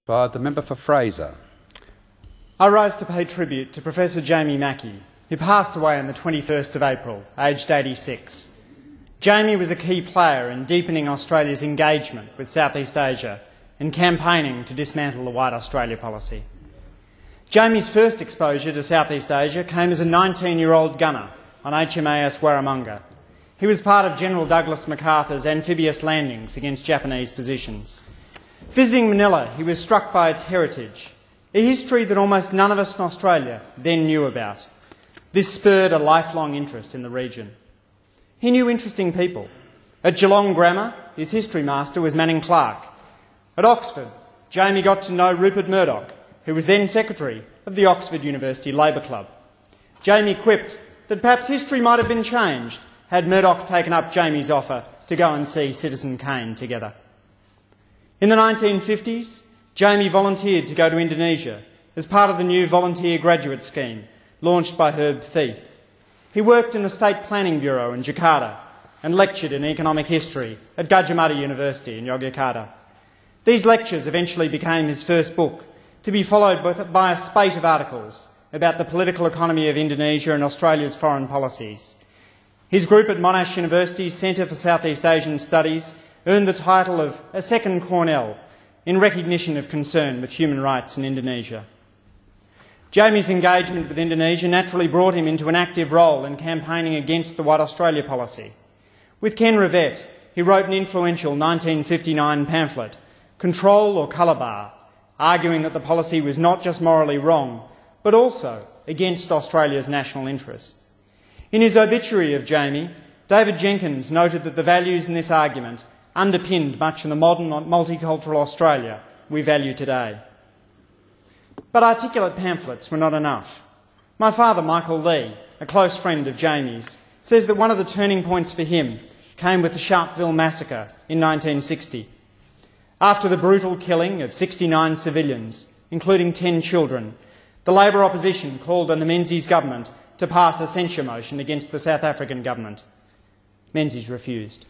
By the member for Fraser. I rise to pay tribute to Professor Jamie Mackie, who passed away on the 21st of April, aged 86. Jamie was a key player in deepening Australia's engagement with Southeast Asia and campaigning to dismantle the White Australia policy. Jamie's first exposure to Southeast Asia came as a 19-year-old gunner on HMAS Warramunga. He was part of General Douglas MacArthur's amphibious landings against Japanese positions. Visiting Manila, he was struck by its heritage, a history that almost none of us in Australia then knew about. This spurred a lifelong interest in the region. He knew interesting people. At Geelong Grammar, his history master was Manning Clark. At Oxford, Jamie got to know Rupert Murdoch, who was then secretary of the Oxford University Labour Club. Jamie quipped that perhaps history might have been changed had Murdoch taken up Jamie's offer to go and see Citizen Kane together. In the 1950s, Jamie volunteered to go to Indonesia as part of the new volunteer graduate scheme launched by Herb Thieth. He worked in the State Planning Bureau in Jakarta and lectured in economic history at Gadjah Mada University in Yogyakarta. These lectures eventually became his first book, to be followed by a spate of articles about the political economy of Indonesia and Australia's foreign policies. His group at Monash University's Centre for Southeast Asian Studies earned the title of a second Cornell in recognition of concern with human rights in Indonesia. Jamie's engagement with Indonesia naturally brought him into an active role in campaigning against the White Australia policy. With Ken Rivett, he wrote an influential 1959 pamphlet, Control or Calabar, arguing that the policy was not just morally wrong, but also against Australia's national interest. In his obituary of Jamie, David Jenkins noted that the values in this argument underpinned much of the modern multicultural Australia we value today. But articulate pamphlets were not enough. My father, Michael Leigh, a close friend of Jamie's, says that one of the turning points for him came with the Sharpeville massacre in 1960. After the brutal killing of 69 civilians, including 10 children, the Labor opposition called on the Menzies government to pass a censure motion against the South African government. Menzies refused.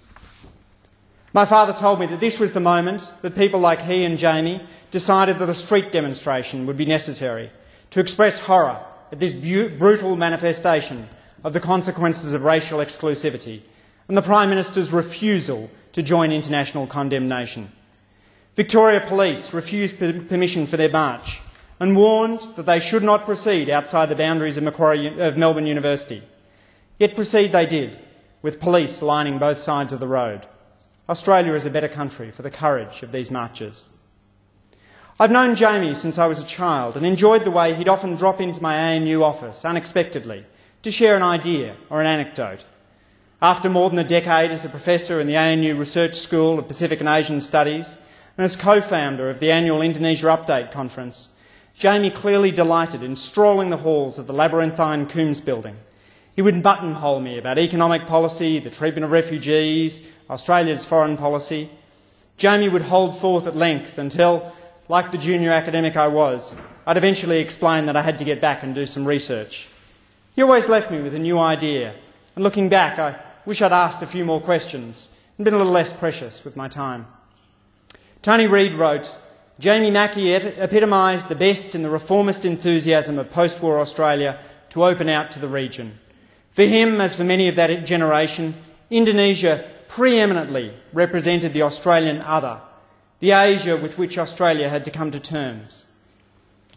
My father told me that this was the moment that people like he and Jamie decided that a street demonstration would be necessary to express horror at this brutal manifestation of the consequences of racial exclusivity and the Prime Minister's refusal to join international condemnation. Victoria Police refused permission for their march and warned that they should not proceed outside the boundaries of Melbourne University. Yet proceed they did, with police lining both sides of the road. Australia is a better country for the courage of these marches. I've known Jamie since I was a child and enjoyed the way he'd often drop into my ANU office unexpectedly to share an idea or an anecdote. After more than a decade as a professor in the ANU Research School of Pacific and Asian Studies and as co-founder of the annual Indonesia Update Conference, Jamie clearly delighted in strolling the halls of the labyrinthine Coombs building. He would buttonhole me about economic policy, the treatment of refugees, Australia's foreign policy. Jamie would hold forth at length until, like the junior academic I was, I'd eventually explain that I had to get back and do some research. He always left me with a new idea, and looking back, I wish I'd asked a few more questions and been a little less precious with my time. Tony Reid wrote, Jamie Mackie epitomised the best in the reformist enthusiasm of post-war Australia to open out to the region. For him, as for many of that generation, Indonesia preeminently represented the Australian other, the Asia with which Australia had to come to terms.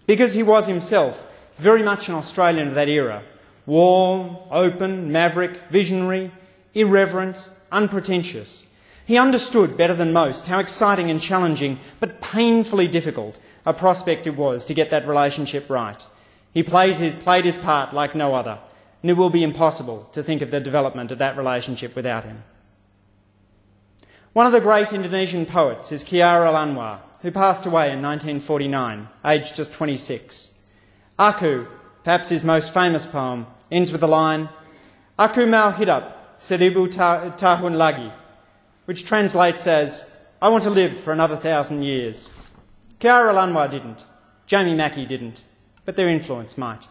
Because he was himself very much an Australian of that era, warm, open, maverick, visionary, irreverent, unpretentious, he understood better than most how exciting and challenging, but painfully difficult, a prospect it was to get that relationship right. He played his part like no other, and it will be impossible to think of the development of that relationship without him. One of the great Indonesian poets is Khairul Anwar, who passed away in 1949, aged just 26. Aku, perhaps his most famous poem, ends with the line, Aku mau hidup 1000 tahun lagi, which translates as, I want to live for another 1,000 years. Khairul Anwar didn't, Jamie Mackie didn't, but their influence might.